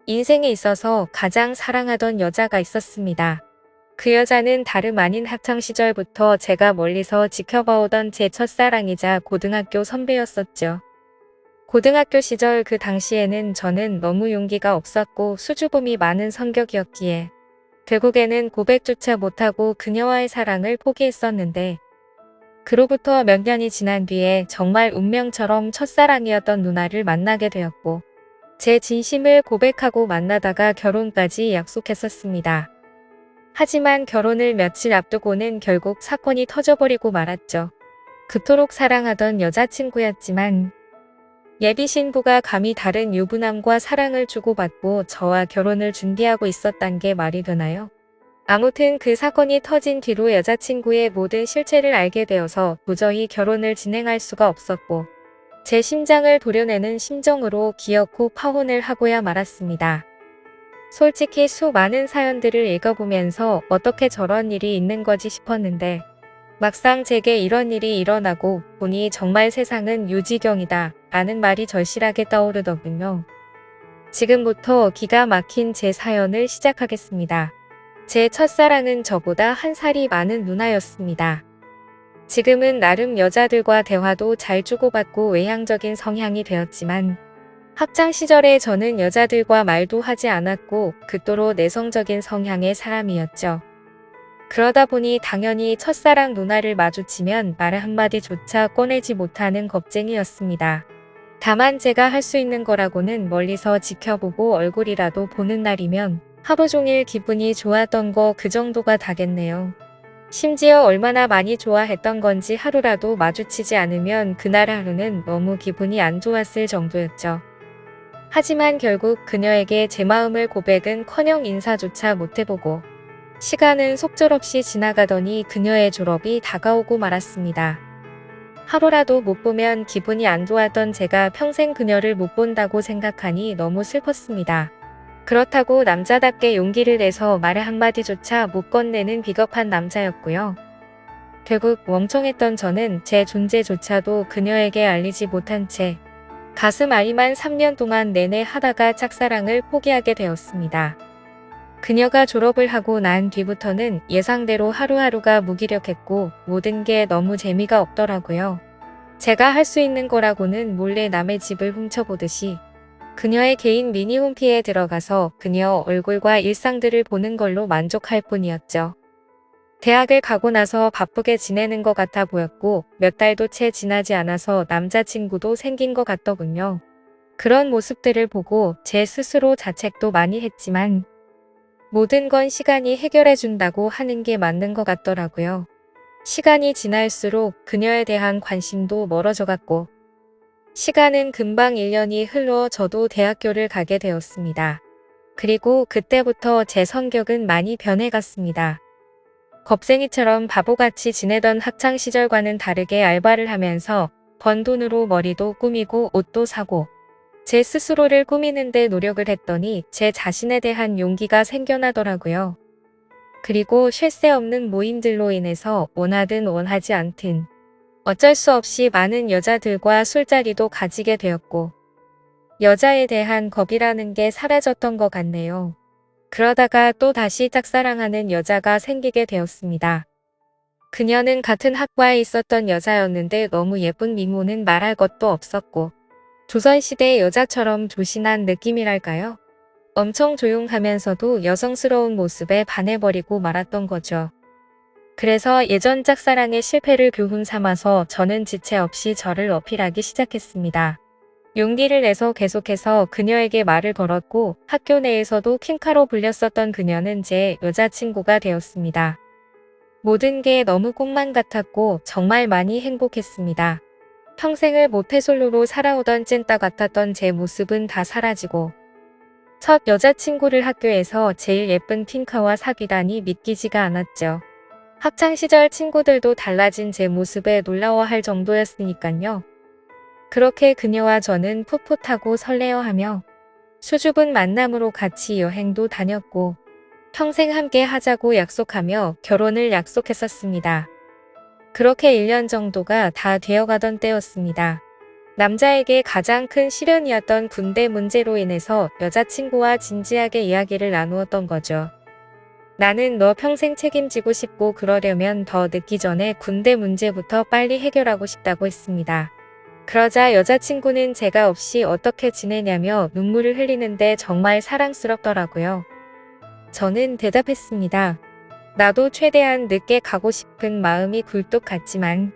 인생에 있어서 가장 사랑하던 여자가 있었습니다. 그 여자는 다름 아닌 학창 시절부터 제가 멀리서 지켜봐오던 제 첫사랑이자 고등학교 선배였었죠. 고등학교 시절 그 당시에는 저는 너무 용기가 없었고 수줍음이 많은 성격이었기에 결국에는 고백조차 못하고 그녀와의 사랑을 포기했었는데, 그로부터 몇 년이 지난 뒤에 정말 운명처럼 첫사랑이었던 누나를 만나게 되었고 제 진심을 고백하고 만나다가 결혼까지 약속했었습니다. 하지만 결혼을 며칠 앞두고는 결국 사건이 터져버리고 말았죠. 그토록 사랑하던 여자친구였지만 예비 신부가 감히 다른 유부남과 사랑을 주고받고 저와 결혼을 준비하고 있었단 게 말이 되나요? 아무튼 그 사건이 터진 뒤로 여자친구의 모든 실체를 알게 되어서 도저히 결혼을 진행할 수가 없었고 제 심장을 도려내는 심정으로 기어코 파혼을 하고야 말았습니다. 솔직히 수많은 사연들을 읽어보면서 어떻게 저런 일이 있는 거지 싶었는데, 막상 제게 이런 일이 일어나고 보니 정말 세상은 유지경이다 라는 말이 절실하게 떠오르더군요. 지금부터 기가 막힌 제 사연을 시작하겠습니다. 제 첫사랑은 저보다 한 살이 많은 누나였습니다. 지금은 나름 여자들과 대화도 잘 주고받고 외향적인 성향이 되었지만 학창 시절에 저는 여자들과 말도 하지 않았고 극도로 내성적인 성향의 사람이었죠. 그러다 보니 당연히 첫사랑 누나를 마주치면 말 한마디조차 꺼내지 못하는 겁쟁이였습니다. 다만 제가 할 수 있는 거라고는 멀리서 지켜보고 얼굴이라도 보는 날이면 하루 종일 기분이 좋았던 거 그 정도가 다겠네요. 심지어 얼마나 많이 좋아했던 건지 하루라도 마주치지 않으면 그날 하루는 너무 기분이 안 좋았을 정도였죠. 하지만 결국 그녀에게 제 마음을 고백은커녕 인사조차 못해보고 시간은 속절없이 지나가더니 그녀의 졸업이 다가오고 말았습니다. 하루라도 못 보면 기분이 안 좋았던 제가 평생 그녀를 못 본다고 생각하니 너무 슬펐습니다. 그렇다고 남자답게 용기를 내서 말 한마디조차 못 건네는 비겁한 남자였고요. 결국 멍청했던 저는 제 존재조차도 그녀에게 알리지 못한 채 가슴 아이만 3년 동안 내내 하다가 짝사랑을 포기하게 되었습니다. 그녀가 졸업을 하고 난 뒤부터는 예상대로 하루하루가 무기력했고 모든 게 너무 재미가 없더라고요. 제가 할 수 있는 거라고는 몰래 남의 집을 훔쳐보듯이 그녀의 개인 미니홈피에 들어가서 그녀 얼굴과 일상들을 보는 걸로 만족할 뿐이었죠. 대학을 가고 나서 바쁘게 지내는 것 같아 보였고 몇 달도 채 지나지 않아서 남자친구도 생긴 것 같더군요. 그런 모습들을 보고 제 스스로 자책도 많이 했지만 모든 건 시간이 해결해준다고 하는 게 맞는 것 같더라고요. 시간이 지날수록 그녀에 대한 관심도 멀어져 갔고 시간은 금방 1년이 흘러 저도 대학교를 가게 되었습니다. 그리고 그때부터 제 성격은 많이 변해갔습니다. 겁쟁이처럼 바보같이 지내던 학창시절과는 다르게 알바를 하면서 번 돈으로 머리도 꾸미고 옷도 사고 제 스스로를 꾸미는 데 노력을 했더니 제 자신에 대한 용기가 생겨나더라고요. 그리고 쉴 새 없는 모임들로 인해서 원하든 원하지 않든 어쩔 수 없이 많은 여자들과 술자리도 가지게 되었고 여자에 대한 겁이라는 게 사라졌던 것 같네요. 그러다가 또 다시 짝사랑하는 여자가 생기게 되었습니다. 그녀는 같은 학과에 있었던 여자였는데 너무 예쁜 미모는 말할 것도 없었고 조선시대 여자처럼 조신한 느낌이랄까요? 엄청 조용하면서도 여성스러운 모습에 반해버리고 말았던 거죠. 그래서 예전 짝사랑의 실패를 교훈 삼아서 저는 지체 없이 저를 어필하기 시작했습니다. 용기를 내서 계속해서 그녀에게 말을 걸었고 학교 내에서도 킹카로 불렸었던 그녀는 제 여자친구가 되었습니다. 모든 게 너무 꿈만 같았고 정말 많이 행복했습니다. 평생을 모태솔로로 살아오던 찐따 같았던 제 모습은 다 사라지고 첫 여자친구를 학교에서 제일 예쁜 핑카와 사귀다니 믿기지가 않았죠. 학창시절 친구들도 달라진 제 모습에 놀라워할 정도였으니깐요. 그렇게 그녀와 저는 풋풋하고 설레어하며 수줍은 만남으로 같이 여행도 다녔고 평생 함께 하자고 약속하며 결혼을 약속했었습니다. 그렇게 1년 정도가 다 되어가던 때였습니다. 남자에게 가장 큰 시련이었던 군대 문제로 인해서 여자친구와 진지하게 이야기를 나누었던 거죠. 나는 너 평생 책임지고 싶고 그러려면 더 늦기 전에 군대 문제부터 빨리 해결하고 싶다고 했습니다. 그러자 여자친구는 제가 없이 어떻게 지내냐며 눈물을 흘리는데 정말 사랑스럽더라고요. 저는 대답했습니다. 나도 최대한 늦게 가고 싶은 마음이 굴뚝 같지만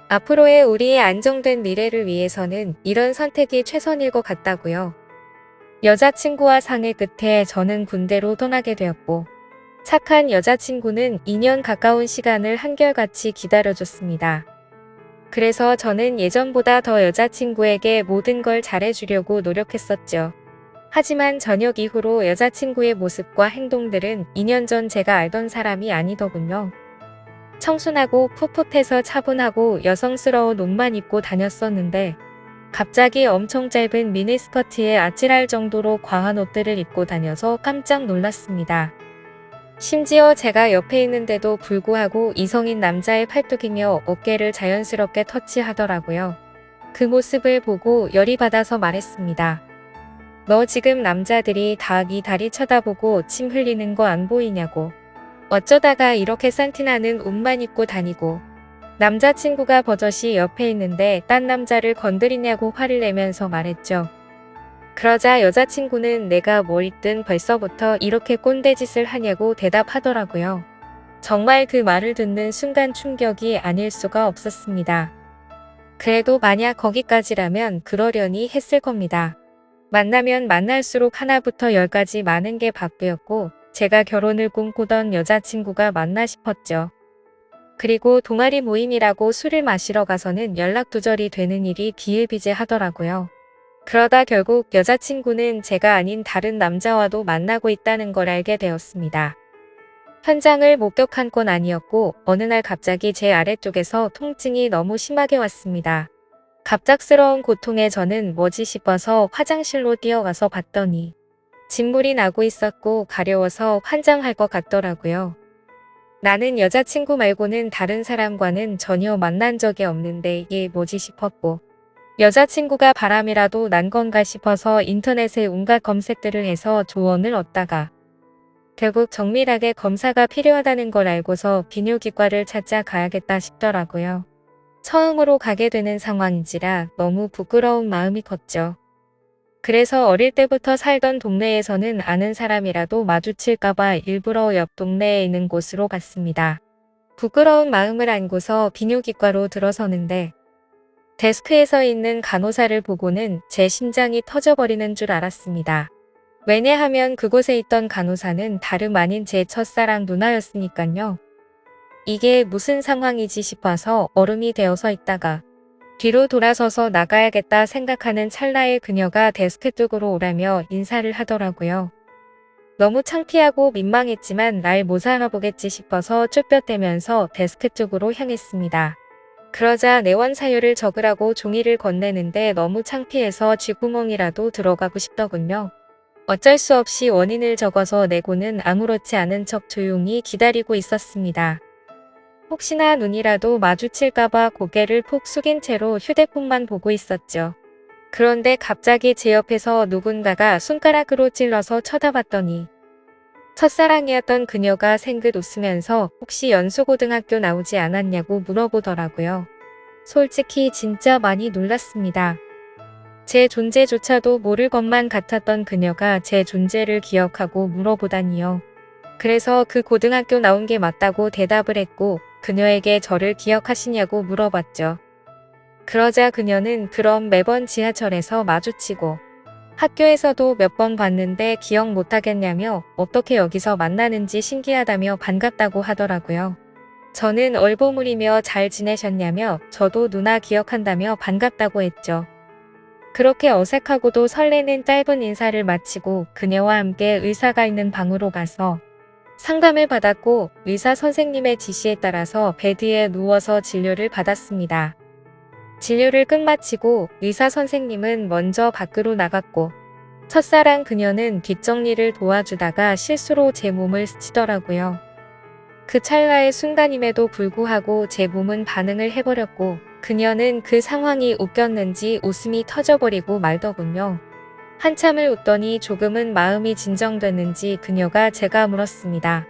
앞으로의 우리의 안정된 미래를 위해서는 이런 선택이 최선일 것 같다고요. 여자친구와 상의 끝에 저는 군대로 떠나게 되었고 착한 여자친구는 2년 가까운 시간을 한결같이 기다려줬습니다. 그래서 저는 예전보다 더 여자친구에게 모든 걸 잘해주려고 노력했었죠. 하지만 저녁 이후로 여자친구의 모습과 행동들은 2년 전 제가 알던 사람이 아니더군요. 청순하고 풋풋해서 차분하고 여성스러운 옷만 입고 다녔었는데 갑자기 엄청 짧은 미니스커트에 아찔할 정도로 과한 옷들을 입고 다녀서 깜짝 놀랐습니다. 심지어 제가 옆에 있는데도 불구하고 이성인 남자의 팔뚝이며 어깨를 자연스럽게 터치하더라고요. 그 모습을 보고 열이 받아서 말했습니다. 너 지금 남자들이 다 네 다리 쳐다보고 침 흘리는 거 안 보이냐고. 어쩌다가 이렇게 산티나는 옷만 입고 다니고. 남자친구가 버젓이 옆에 있는데 딴 남자를 건드리냐고 화를 내면서 말했죠. 그러자 여자친구는 내가 뭘 입든 벌써부터 이렇게 꼰대짓을 하냐고 대답하더라고요. 정말 그 말을 듣는 순간 충격이 아닐 수가 없었습니다. 그래도 만약 거기까지라면 그러려니 했을 겁니다. 만나면 만날수록 하나부터 열까지 많은 게 바뀌었고 제가 결혼을 꿈꾸던 여자친구가 맞나 싶었죠. 그리고 동아리 모임이라고 술을 마시러 가서는 연락 두절이 되는 일이 비일비재하더라고요. 그러다 결국 여자친구는 제가 아닌 다른 남자와도 만나고 있다는 걸 알게 되었습니다. 현장을 목격한 건 아니었고 어느 날 갑자기 제 아래쪽에서 통증이 너무 심하게 왔습니다. 갑작스러운 고통에 저는 뭐지 싶어서 화장실로 뛰어가서 봤더니 진물이 나고 있었고 가려워서 환장할 것 같더라고요. 나는 여자친구 말고는 다른 사람과는 전혀 만난 적이 없는데 이게 뭐지 싶었고 여자친구가 바람이라도 난 건가 싶어서 인터넷에 온갖 검색들을 해서 조언을 얻다가 결국 정밀하게 검사가 필요하다는 걸 알고서 비뇨기과를 찾아 가야겠다 싶더라고요. 처음으로 가게 되는 상황인지라 너무 부끄러운 마음이 컸죠. 그래서 어릴 때부터 살던 동네에서는 아는 사람이라도 마주칠까봐 일부러 옆 동네에 있는 곳으로 갔습니다. 부끄러운 마음을 안고서 비뇨기과로 들어서는데 데스크에 서 있는 간호사를 보고는 제 심장이 터져버리는 줄 알았습니다. 왜냐하면 그곳에 있던 간호사는 다름 아닌 제 첫사랑 누나였으니깐요. 이게 무슨 상황이지 싶어서 얼음이 되어서 있다가 뒤로 돌아서서 나가야겠다 생각하는 찰나에 그녀가 데스크 쪽으로 오라며 인사를 하더라고요. 너무 창피하고 민망했지만 날 못 알아보겠지 싶어서 쭈뼛대면서 데스크 쪽으로 향했습니다. 그러자 내원 사유를 적으라고 종이를 건네는데 너무 창피해서 쥐구멍이라도 들어가고 싶더군요. 어쩔 수 없이 원인을 적어서 내고는 아무렇지 않은 척 조용히 기다리고 있었습니다. 혹시나 눈이라도 마주칠까봐 고개를 푹 숙인 채로 휴대폰만 보고 있었죠. 그런데 갑자기 제 옆에서 누군가가 손가락으로 찔러서 쳐다봤더니 첫사랑이었던 그녀가 생긋 웃으면서 혹시 연수고등학교 나오지 않았냐고 물어보더라고요. 솔직히 진짜 많이 놀랐습니다. 제 존재조차도 모를 것만 같았던 그녀가 제 존재를 기억하고 물어보다니요. 그래서 그 고등학교 나온 게 맞다고 대답을 했고 그녀에게 저를 기억하시냐고 물어봤죠. 그러자 그녀는 그럼 매번 지하철에서 마주치고 학교에서도 몇 번 봤는데 기억 못하겠냐며 어떻게 여기서 만나는지 신기하다며 반갑다고 하더라고요. 저는 얼버무리며 잘 지내셨냐며 저도 누나 기억한다며 반갑다고 했죠. 그렇게 어색하고도 설레는 짧은 인사를 마치고 그녀와 함께 의사가 있는 방으로 가서 상담을 받았고 의사 선생님의 지시에 따라서 베드에 누워서 진료를 받았습니다. 진료를 끝마치고 의사 선생님은 먼저 밖으로 나갔고 첫사랑 그녀는 뒷정리를 도와주다가 실수로 제 몸을 스치더라고요. 그 찰나의 순간임에도 불구하고 제 몸은 반응을 해버렸고 그녀는 그 상황이 웃겼는지 웃음이 터져버리고 말더군요. 한참을 웃더니 조금은 마음이 진정됐는지 그녀가 제가 물었습니다.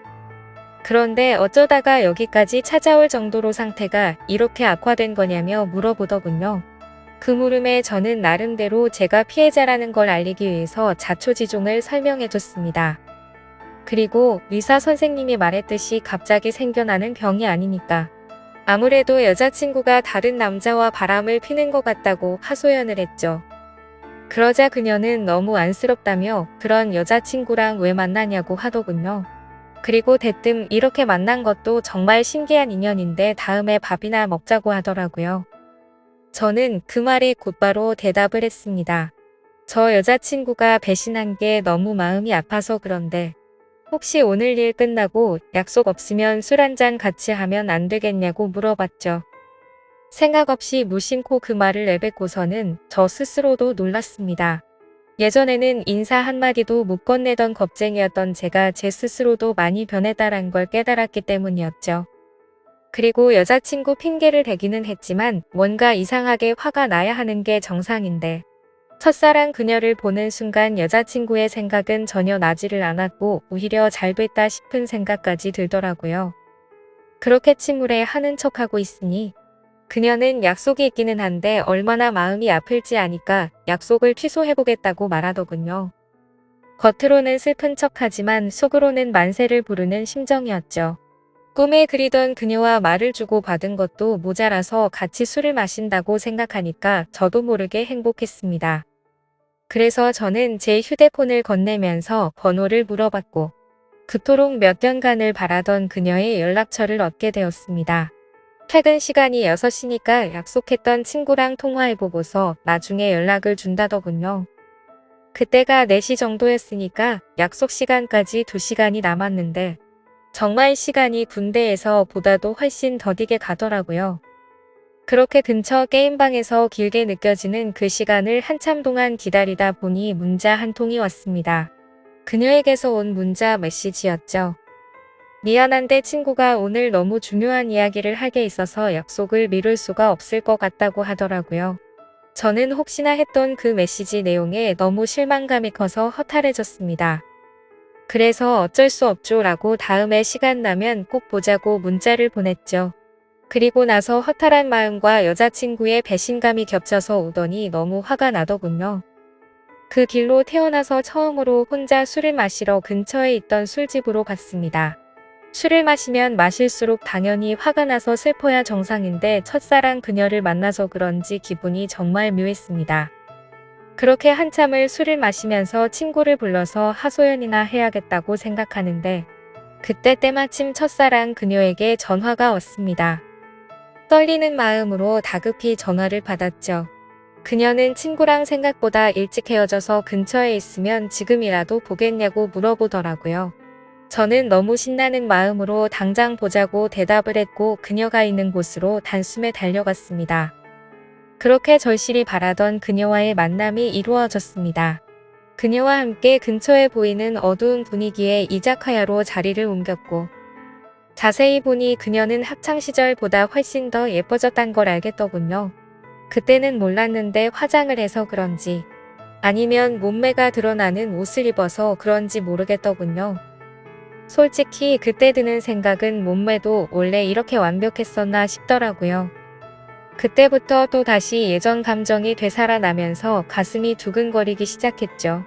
그런데 어쩌다가 여기까지 찾아올 정도로 상태가 이렇게 악화된 거냐며 물어보더군요. 그 물음에 저는 나름대로 제가 피해자라는 걸 알리기 위해서 자초지종을 설명해줬습니다. 그리고 의사 선생님이 말했듯이 갑자기 생겨나는 병이 아니니까. 아무래도 여자친구가 다른 남자와 바람을 피는 것 같다고 하소연을 했죠. 그러자 그녀는 너무 안쓰럽다며 그런 여자친구랑 왜 만나냐고 하더군요. 그리고 대뜸 이렇게 만난 것도 정말 신기한 인연인데 다음에 밥이나 먹자고 하더라고요. 저는 그 말에 곧바로 대답을 했습니다. 저 여자친구가 배신한 게 너무 마음이 아파서 그런데 혹시 오늘 일 끝나고 약속 없으면 술 한잔 같이 하면 안 되겠냐고 물어봤죠. 생각 없이 무심코 그 말을 내뱉고서는 저 스스로도 놀랐습니다. 예전에는 인사 한마디도 못 건네던 겁쟁이였던 제가 제 스스로도 많이 변했다란 걸 깨달았기 때문이었죠. 그리고 여자친구 핑계를 대기는 했지만 뭔가 이상하게 화가 나야 하는 게 정상인데 첫사랑 그녀를 보는 순간 여자친구의 생각은 전혀 나지를 않았고 오히려 잘 됐다 싶은 생각까지 들더라고요. 그렇게 침울해 하는 척하고 있으니 그녀는 약속이 있기는 한데 얼마나 마음이 아플지 아니까 약속을 취소해보겠다고 말하더군요. 겉으로는 슬픈 척하지만 속으로는 만세를 부르는 심정이었죠. 꿈에 그리던 그녀와 말을 주고받은 것도 모자라서 같이 술을 마신다고 생각하니까 저도 모르게 행복했습니다. 그래서 저는 제 휴대폰을 건네면서 번호를 물어봤고 그토록 몇 년간을 바라던 그녀의 연락처를 얻게 되었습니다. 퇴근 시간이 6시니까 약속했던 친구랑 통화해보고서 나중에 연락을 준다더군요. 그때가 4시 정도였으니까 약속 시간까지 2시간이 남았는데 정말 시간이 군대에서 보다도 훨씬 더디게 가더라고요. 그렇게 근처 게임방에서 길게 느껴지는 그 시간을 한참 동안 기다리다 보니 문자 한 통이 왔습니다. 그녀에게서 온 문자 메시지였죠. 미안한데 친구가 오늘 너무 중요한 이야기를 하게 있어서 약속을 미룰 수가 없을 것 같다고 하더라고요. 저는 혹시나 했던 그 메시지 내용에 너무 실망감이 커서 허탈해졌습니다. 그래서 어쩔 수 없죠 라고 다음에 시간 나면 꼭 보자고 문자를 보냈죠. 그리고 나서 허탈한 마음과 여자친구의 배신감이 겹쳐서 오더니 너무 화가 나더군요. 그 길로 태어나서 처음으로 혼자 술을 마시러 근처에 있던 술집으로 갔습니다. 술을 마시면 마실수록 당연히 화가 나서 슬퍼야 정상인데 첫사랑 그녀를 만나서 그런지 기분이 정말 묘했습니다. 그렇게 한참을 술을 마시면서 친구를 불러서 하소연이나 해야겠다고 생각하는데 그때 때마침 첫사랑 그녀에게 전화가 왔습니다. 떨리는 마음으로 다급히 전화를 받았죠. 그녀는 친구랑 생각보다 일찍 헤어져서 근처에 있으면 지금이라도 보겠냐고 물어보더라고요. 저는 너무 신나는 마음으로 당장 보자고 대답을 했고 그녀가 있는 곳으로 단숨에 달려갔습니다. 그렇게 절실히 바라던 그녀와의 만남이 이루어졌습니다. 그녀와 함께 근처에 보이는 어두운 분위기의 이자카야로 자리를 옮겼고 자세히 보니 그녀는 학창시절보다 훨씬 더 예뻐졌단 걸 알겠더군요. 그때는 몰랐는데 화장을 해서 그런지 아니면 몸매가 드러나는 옷을 입어서 그런지 모르겠더군요. 솔직히 그때 드는 생각은 몸매도 원래 이렇게 완벽했었나 싶더라고요. 그때부터 또 다시 예전 감정이 되살아나면서 가슴이 두근거리기 시작했죠.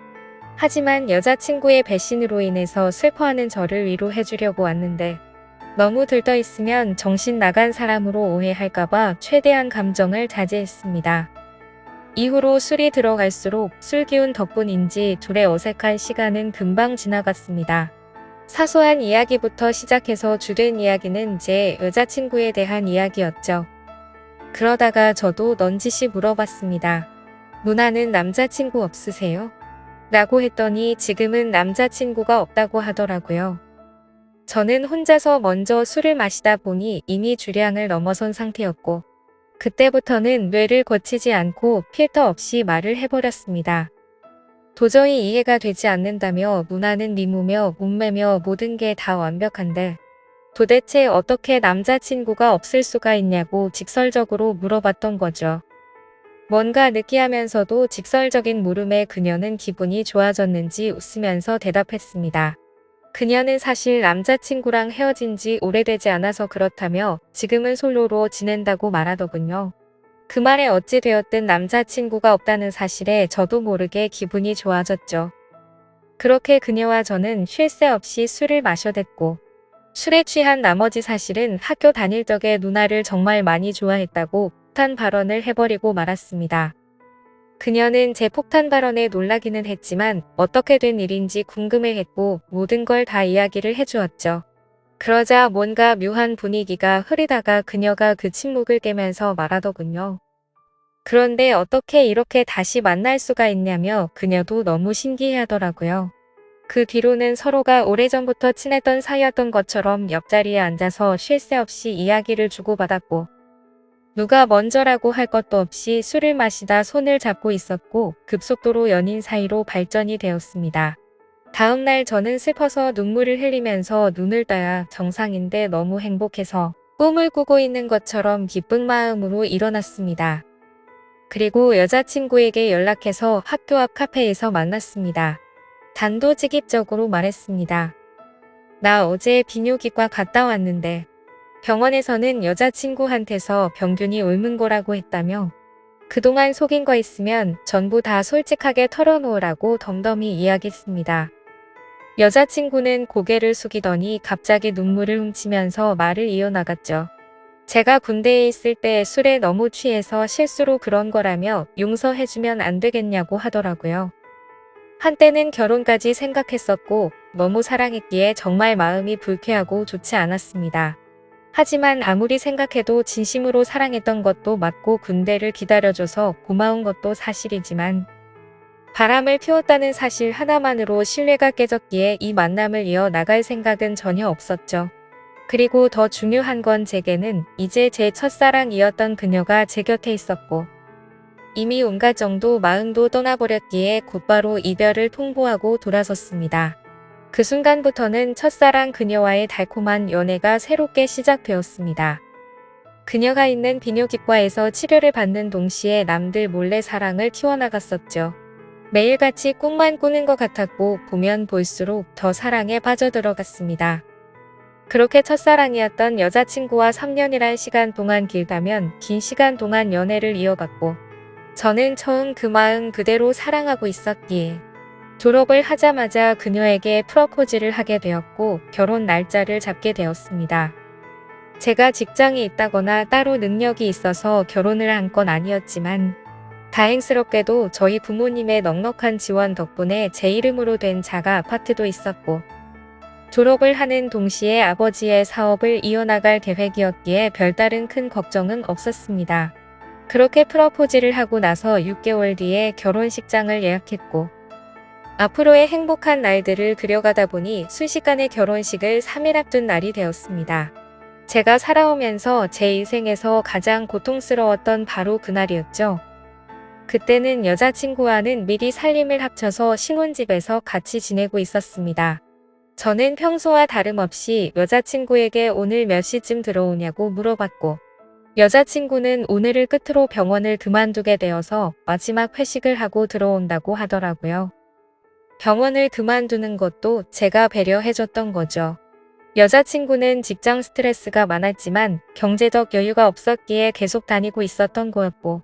하지만 여자친구의 배신으로 인해서 슬퍼하는 저를 위로해주려고 왔는데 너무 들떠있으면 정신 나간 사람으로 오해할까봐 최대한 감정을 자제했습니다. 이후로 술이 들어갈수록 술 기운 덕분인지 둘의 어색한 시간은 금방 지나갔습니다. 사소한 이야기부터 시작해서 주된 이야기는 제 여자친구에 대한 이야기였죠. 그러다가 저도 넌지시 물어봤습니다. 누나는 남자친구 없으세요? 라고 했더니 지금은 남자친구가 없다고 하더라고요. 저는 혼자서 먼저 술을 마시다 보니 이미 주량을 넘어선 상태였고 그때부터는 뇌를 거치지 않고 필터 없이 말을 해버렸습니다. 도저히 이해가 되지 않는다며 누나는 미모며 몸매며 모든 게 다 완벽한데 도대체 어떻게 남자친구가 없을 수가 있냐고 직설적으로 물어봤던 거죠. 뭔가 느끼하면서도 직설적인 물음에 그녀는 기분이 좋아졌는지 웃으면서 대답했습니다. 그녀는 사실 남자친구랑 헤어진 지 오래되지 않아서 그렇다며 지금은 솔로로 지낸다고 말하더군요. 그 말에 어찌 되었든 남자친구가 없다는 사실에 저도 모르게 기분이 좋아졌죠. 그렇게 그녀와 저는 쉴 새 없이 술을 마셔댔고 술에 취한 나머지 사실은 학교 다닐 적에 누나를 정말 많이 좋아했다고 폭탄 발언을 해버리고 말았습니다. 그녀는 제 폭탄 발언에 놀라기는 했지만 어떻게 된 일인지 궁금해했고 모든 걸 다 이야기를 해주었죠. 그러자 뭔가 묘한 분위기가 흐르다가 그녀가 그 침묵을 깨면서 말하더군요. 그런데 어떻게 이렇게 다시 만날 수가 있냐며 그녀도 너무 신기해하더라고요. 그 뒤로는 서로가 오래전부터 친했던 사이였던 것처럼 옆자리에 앉아서 쉴 새 없이 이야기를 주고받았고 누가 먼저라고 할 것도 없이 술을 마시다 손을 잡고 있었고 급속도로 연인 사이로 발전이 되었습니다. 다음 날 저는 슬퍼서 눈물을 흘리면서 눈을 떠야 정상인데 너무 행복해서 꿈을 꾸고 있는 것처럼 기쁜 마음으로 일어났습니다. 그리고 여자친구에게 연락해서 학교 앞 카페에서 만났습니다. 단도직입적으로 말했습니다. 나 어제 비뇨기과 갔다 왔는데 병원에서는 여자친구한테서 병균이 옮은 거라고 했다며 그동안 속인 거 있으면 전부 다 솔직하게 털어놓으라고 덤덤히 이야기했습니다. 여자친구는 고개를 숙이더니 갑자기 눈물을 훔치면서 말을 이어나갔죠. 제가 군대에 있을 때 술에 너무 취해서 실수로 그런 거라며 용서해주면 안 되겠냐고 하더라고요. 한때는 결혼까지 생각했었고 너무 사랑했기에 정말 마음이 불쾌하고 좋지 않았습니다. 하지만 아무리 생각해도 진심으로 사랑했던 것도 맞고 군대를 기다려줘서 고마운 것도 사실이지만 바람을 피웠다는 사실 하나만으로 신뢰가 깨졌기에 이 만남을 이어나갈 생각은 전혀 없었죠. 그리고 더 중요한 건 제게는 이제 제 첫사랑이었던 그녀가 제 곁에 있었고 이미 온갖 정도 마음도 떠나버렸기에 곧바로 이별을 통보하고 돌아섰습니다. 그 순간부터는 첫사랑 그녀와의 달콤한 연애가 새롭게 시작되었습니다. 그녀가 있는 비뇨기과에서 치료를 받는 동시에 남들 몰래 사랑을 키워나갔었죠. 매일같이 꿈만 꾸는 것 같았고 보면 볼수록 더 사랑에 빠져들어갔습니다. 그렇게 첫사랑이었던 여자친구와 3년이란 시간 동안 길다면 긴 시간 동안 연애를 이어갔고 저는 처음 그 마음 그대로 사랑하고 있었기에 졸업을 하자마자 그녀에게 프러포즈를 하게 되었고 결혼 날짜를 잡게 되었습니다. 제가 직장이 있다거나 따로 능력이 있어서 결혼을 한 건 아니었지만 다행스럽게도 저희 부모님의 넉넉한 지원 덕분에 제 이름으로 된 자가 아파트도 있었고 졸업을 하는 동시에 아버지의 사업을 이어나갈 계획이었기에 별다른 큰 걱정은 없었습니다. 그렇게 프러포즈를 하고 나서 6개월 뒤에 결혼식장을 예약했고 앞으로의 행복한 날들을 그려가다 보니 순식간에 결혼식을 3일 앞둔 날이 되었습니다. 제가 살아오면서 제 인생에서 가장 고통스러웠던 바로 그날이었죠. 그때는 여자친구와는 미리 살림을 합쳐서 신혼집에서 같이 지내고 있었습니다. 저는 평소와 다름없이 여자친구에게 오늘 몇 시쯤 들어오냐고 물어봤고 여자친구는 오늘을 끝으로 병원을 그만두게 되어서 마지막 회식을 하고 들어온다고 하더라고요. 병원을 그만두는 것도 제가 배려해줬던 거죠. 여자친구는 직장 스트레스가 많았지만 경제적 여유가 없었기에 계속 다니고 있었던 거였고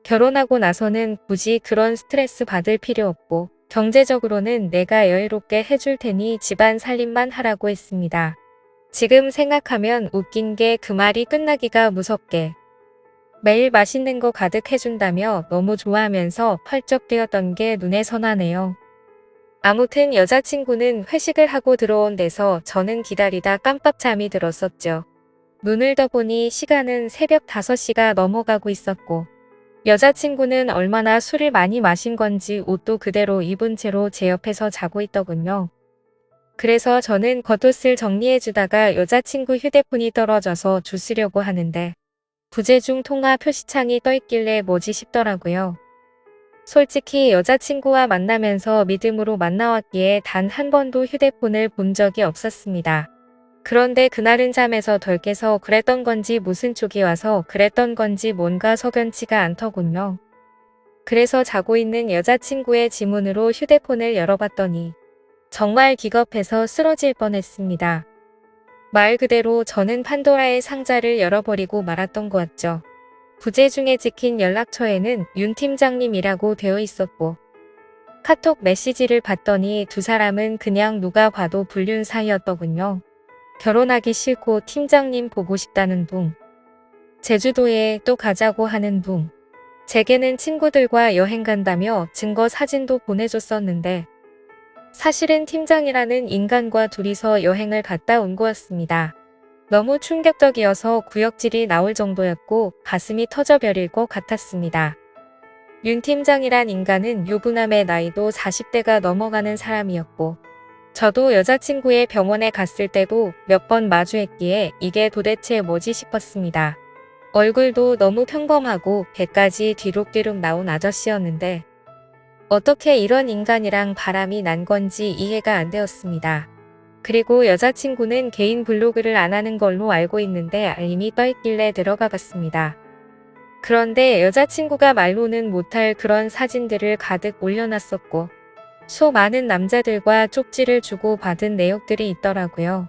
결혼하고 나서는 굳이 그런 스트레스 받을 필요 없고 경제적으로는 내가 여유롭게 해줄 테니 집안 살림만 하라고 했습니다. 지금 생각하면 웃긴 게 그 말이 끝나기가 무섭게 매일 맛있는 거 가득 해준다며 너무 좋아하면서 펄쩍 뛰었던 게 눈에 선하네요. 아무튼 여자친구는 회식을 하고 들어온 데서 저는 기다리다 깜빡 잠이 들었었죠. 눈을 떠보니 시간은 새벽 5시가 넘어가고 있었고 여자친구는 얼마나 술을 많이 마신 건지 옷도 그대로 입은 채로 제 옆에서 자고 있더군요. 그래서 저는 겉옷을 정리해주다가 여자친구 휴대폰이 떨어져서 주스려고 하는데 부재중 통화 표시창이 떠있길래 뭐지 싶더라고요. 솔직히 여자친구와 만나면서 믿음으로 만나왔기에 단 한 번도 휴대폰을 본 적이 없었습니다. 그런데 그날은 잠에서 덜 깨서 그랬던 건지 무슨 쪽이 와서 그랬던 건지 뭔가 석연치가 않더군요. 그래서 자고 있는 여자친구의 지문으로 휴대폰을 열어봤더니 정말 기겁해서 쓰러질 뻔했습니다. 말 그대로 저는 판도라의 상자를 열어버리고 말았던 거였죠. 부재 중에 찍힌 연락처에는 윤 팀장님이라고 되어 있었고 카톡 메시지를 봤더니 두 사람은 그냥 누가 봐도 불륜 사이였더군요. 결혼하기 싫고 팀장님 보고 싶다는 둥. 제주도에 또 가자고 하는 둥. 제게는 친구들과 여행 간다며 증거 사진도 보내줬었는데 사실은 팀장이라는 인간과 둘이서 여행을 갔다 온 거였습니다. 너무 충격적이어서 구역질이 나올 정도였고 가슴이 터져버릴 것 같았습니다. 윤 팀장이란 인간은 유부남의 나이도 40대가 넘어가는 사람이었고 저도 여자친구의 병원에 갔을 때도 몇 번 마주했기에 이게 도대체 뭐지 싶었습니다. 얼굴도 너무 평범하고 배까지 뒤룩뒤룩 나온 아저씨였는데 어떻게 이런 인간이랑 바람이 난 건지 이해가 안 되었습니다. 그리고 여자친구는 개인 블로그를 안 하는 걸로 알고 있는데 알림이 떠있길래 들어가 봤습니다. 그런데 여자친구가 말로는 못할 그런 사진들을 가득 올려놨었고 수많은 남자들과 쪽지를 주고 받은 내역들이 있더라고요.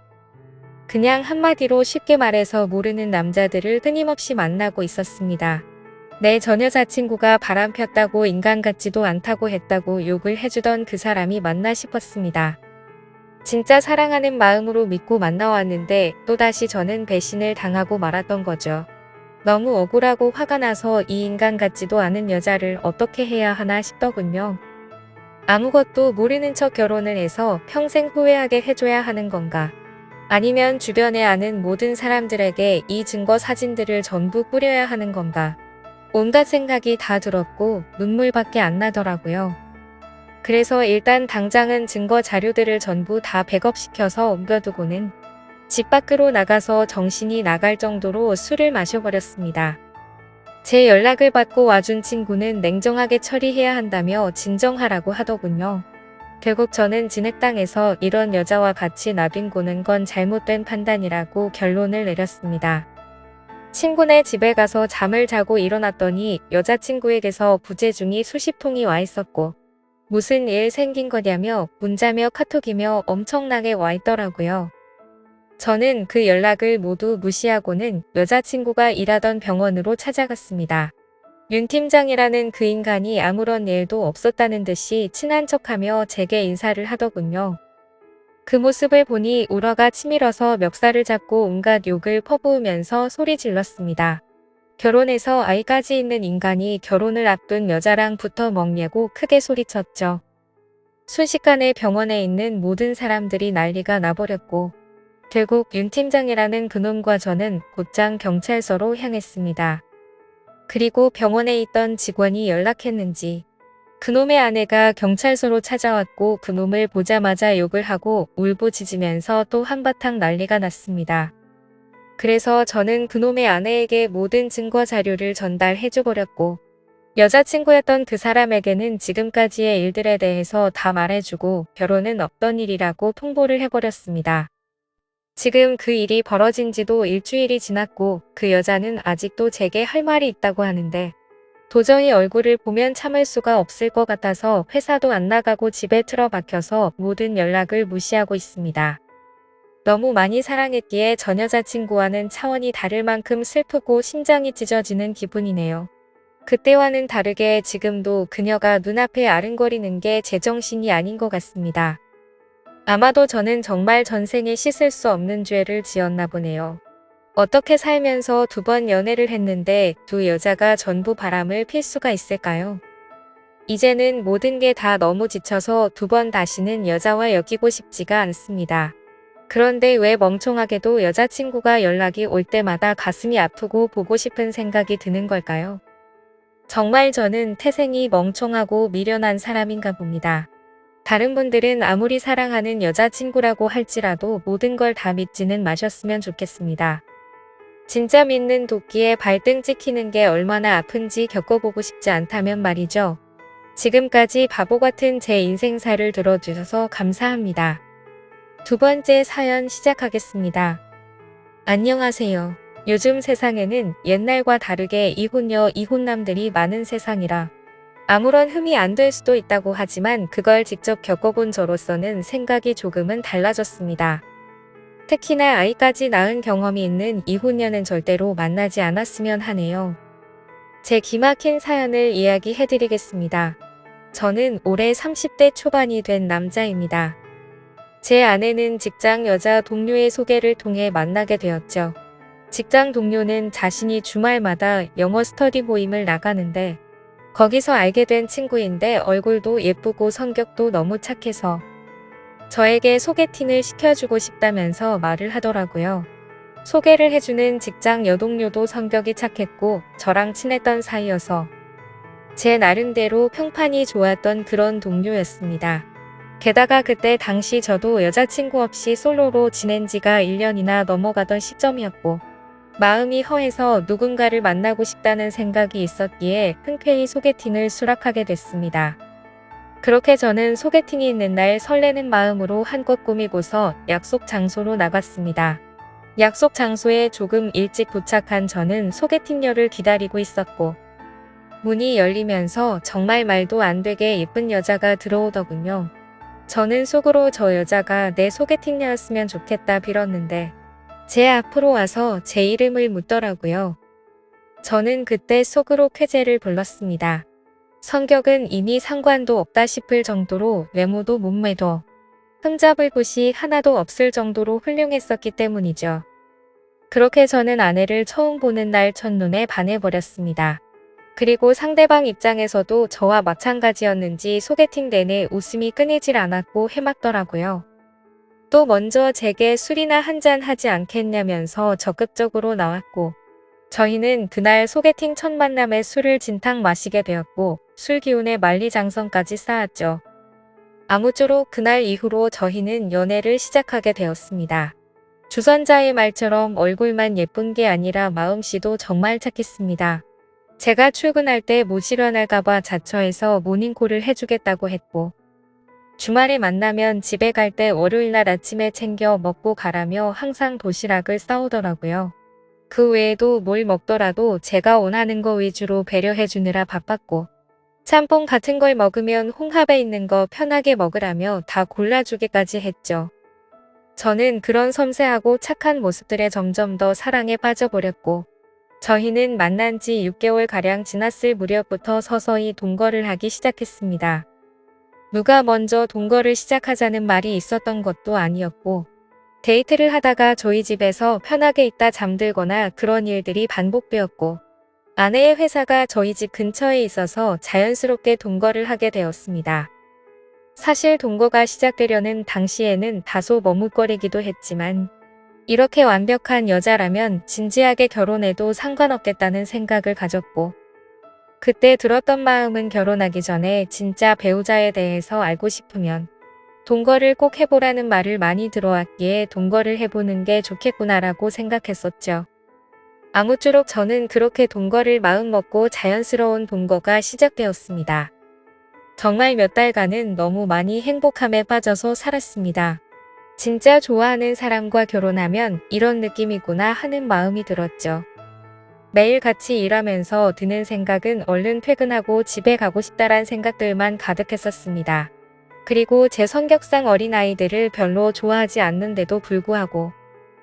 그냥 한마디로 쉽게 말해서 모르는 남자들을 끊임없이 만나고 있었습니다. 내 전 여자친구가 바람 폈다고 인간 같지도 않다고 했다고 욕을 해주던 그 사람이 맞나 싶었습니다. 진짜 사랑하는 마음으로 믿고 만나왔는데 또다시 저는 배신을 당하고 말았던 거죠. 너무 억울하고 화가 나서 이 인간 같지도 않은 여자를 어떻게 해야 하나 싶더군요. 아무것도 모르는 척 결혼을 해서 평생 후회하게 해줘야 하는 건가? 아니면 주변에 아는 모든 사람들에게 이 증거 사진들을 전부 뿌려야 하는 건가? 온갖 생각이 다 들었고 눈물밖에 안 나더라고요. 그래서 일단 당장은 증거 자료들을 전부 다 백업시켜서 옮겨두고는 집 밖으로 나가서 정신이 나갈 정도로 술을 마셔버렸습니다. 제 연락을 받고 와준 친구는 냉정하게 처리해야 한다며 진정하라고 하더군요. 결국 저는 진흙당해서 이런 여자와 같이 나뒹구는 건 잘못된 판단이라고 결론을 내렸습니다. 친구네 집에 가서 잠을 자고 일어났더니 여자친구에게서 부재중이 수십 통이 와 있었고 무슨 일 생긴 거냐며 문자며 카톡이며 엄청나게 와 있더라고요. 저는 그 연락을 모두 무시하고는 여자친구가 일하던 병원으로 찾아갔습니다. 윤 팀장이라는 그 인간이 아무런 일도 없었다는 듯이 친한 척하며 제게 인사를 하더군요. 그 모습을 보니 우러가 치밀어서 멱살을 잡고 온갖 욕을 퍼부으면서 소리 질렀습니다. 결혼해서 아이까지 있는 인간이 결혼을 앞둔 여자랑 붙어 먹냐고 크게 소리쳤죠. 순식간에 병원에 있는 모든 사람들이 난리가 나버렸고 결국 윤 팀장이라는 그놈과 저는 곧장 경찰서로 향했습니다. 그리고 병원에 있던 직원이 연락했는지 그놈의 아내가 경찰서로 찾아왔고 그놈을 보자마자 욕을 하고 울부짖으면서 또 한바탕 난리가 났습니다. 그래서 저는 그놈의 아내에게 모든 증거 자료를 전달해줘버렸고 여자친구였던 그 사람에게는 지금까지의 일들에 대해서 다 말해주고 결혼은 없던 일이라고 통보를 해버렸습니다. 지금 그 일이 벌어진 지도 일주일이 지났고 그 여자는 아직도 제게 할 말이 있다고 하는데 도저히 얼굴을 보면 참을 수가 없을 것 같아서 회사도 안 나가고 집에 틀어박혀서 모든 연락을 무시하고 있습니다. 너무 많이 사랑했기에 전 여자친구와는 차원이 다를 만큼 슬프고 심장이 찢어지는 기분이네요. 그때와는 다르게 지금도 그녀가 눈앞에 아른거리는 게 제정신이 아닌 것 같습니다. 아마도 저는 정말 전생에 씻을 수 없는 죄를 지었나 보네요. 어떻게 살면서 2번 연애를 했는데 두 여자가 전부 바람을 필 수가 있을까요? 이제는 모든 게 다 너무 지쳐서 2번 다시는 여자와 엮이고 싶지가 않습니다. 그런데 왜 멍청하게도 여자친구가 연락이 올 때마다 가슴이 아프고 보고 싶은 생각이 드는 걸까요? 정말 저는 태생이 멍청하고 미련한 사람인가 봅니다. 다른 분들은 아무리 사랑하는 여자친구라고 할지라도 모든 걸 다 믿지는 마셨으면 좋겠습니다. 진짜 믿는 도끼에 발등 찍히는 게 얼마나 아픈지 겪어보고 싶지 않다면 말이죠. 지금까지 바보 같은 제 인생사를 들어주셔서 감사합니다. 두 번째 사연 시작하겠습니다. 안녕하세요. 요즘 세상에는 옛날과 다르게 이혼녀, 이혼남들이 많은 세상이라 아무런 흠이 안 될 수도 있다고 하지만 그걸 직접 겪어본 저로서는 생각이 조금은 달라졌습니다. 특히나 아이까지 낳은 경험이 있는 이혼녀는 절대로 만나지 않았으면 하네요. 제 기막힌 사연을 이야기해드리겠습니다. 저는 올해 30대 초반이 된 남자입니다. 제 아내는 직장 여자 동료의 소개를 통해 만나게 되었죠. 직장 동료는 자신이 주말마다 영어 스터디 모임을 나가는데 거기서 알게 된 친구인데 얼굴도 예쁘고 성격도 너무 착해서 저에게 소개팅을 시켜주고 싶다면서 말을 하더라고요. 소개를 해주는 직장 여동료도 성격이 착했고 저랑 친했던 사이여서 제 나름대로 평판이 좋았던 그런 동료였습니다. 게다가 그때 당시 저도 여자친구 없이 솔로로 지낸 지가 1년이나 넘어가던 시점이었고 마음이 허해서 누군가를 만나고 싶다는 생각이 있었기에 흔쾌히 소개팅을 수락하게 됐습니다. 그렇게 저는 소개팅이 있는 날 설레는 마음으로 한껏 꾸미고서 약속 장소로 나갔습니다. 약속 장소에 조금 일찍 도착한 저는 소개팅녀를 기다리고 있었고 문이 열리면서 정말 말도 안 되게 예쁜 여자가 들어오더군요. 저는 속으로 저 여자가 내 소개팅녀였으면 좋겠다 빌었는데 제 앞으로 와서 제 이름을 묻더라고요. 저는 그때 속으로 쾌재를 불렀습니다. 성격은 이미 상관도 없다 싶을 정도로 외모도 몸매도 흠잡을 곳이 하나도 없을 정도로 훌륭했었기 때문이죠. 그렇게 저는 아내를 처음 보는 날 첫눈에 반해버렸습니다. 그리고 상대방 입장에서도 저와 마찬가지였는지 소개팅 내내 웃음이 끊이질 않았고 해맑더라고요. 또 먼저 제게 술이나 한잔 하지 않겠냐면서 적극적으로 나왔고 저희는 그날 소개팅 첫 만남에 술을 진탕 마시게 되었고 술 기운에 만리장성까지 쌓았죠. 아무쪼록 그날 이후로 저희는 연애를 시작하게 되었습니다. 주선자의 말처럼 얼굴만 예쁜 게 아니라 마음씨도 정말 착했습니다. 제가 출근할 때 못 일어날까봐 자처해서 모닝콜을 해주겠다고 했고 주말에 만나면 집에 갈 때 월요일날 아침에 챙겨 먹고 가라며 항상 도시락을 싸오더라고요. 그 외에도 뭘 먹더라도 제가 원하는 거 위주로 배려해주느라 바빴고 짬뽕 같은 걸 먹으면 홍합에 있는 거 편하게 먹으라며 다 골라주기까지 했죠. 저는 그런 섬세하고 착한 모습들에 점점 더 사랑에 빠져버렸고 저희는 만난 지 6개월가량 지났을 무렵부터 서서히 동거를 하기 시작했습니다. 누가 먼저 동거를 시작하자는 말이 있었던 것도 아니었고 데이트를 하다가 저희 집에서 편하게 있다 잠들거나 그런 일들이 반복되었고 아내의 회사가 저희 집 근처에 있어서 자연스럽게 동거를 하게 되었습니다. 사실 동거가 시작되려는 당시에는 다소 머뭇거리기도 했지만 이렇게 완벽한 여자라면 진지하게 결혼해도 상관없겠다는 생각을 가졌고 그때 들었던 마음은 결혼하기 전에 진짜 배우자에 대해서 알고 싶으면 동거를 꼭 해보라는 말을 많이 들어왔기에 동거를 해보는 게 좋겠구나라고 생각했었죠. 아무쪼록 저는 그렇게 동거를 마음먹고 자연스러운 동거가 시작되었습니다. 정말 몇 달간은 너무 많이 행복함에 빠져서 살았습니다. 진짜 좋아하는 사람과 결혼하면 이런 느낌이구나 하는 마음이 들었죠. 매일 같이 일하면서 드는 생각은 얼른 퇴근하고 집에 가고 싶다란 생각들만 가득했었습니다. 그리고 제 성격상 어린아이들을 별로 좋아하지 않는데도 불구하고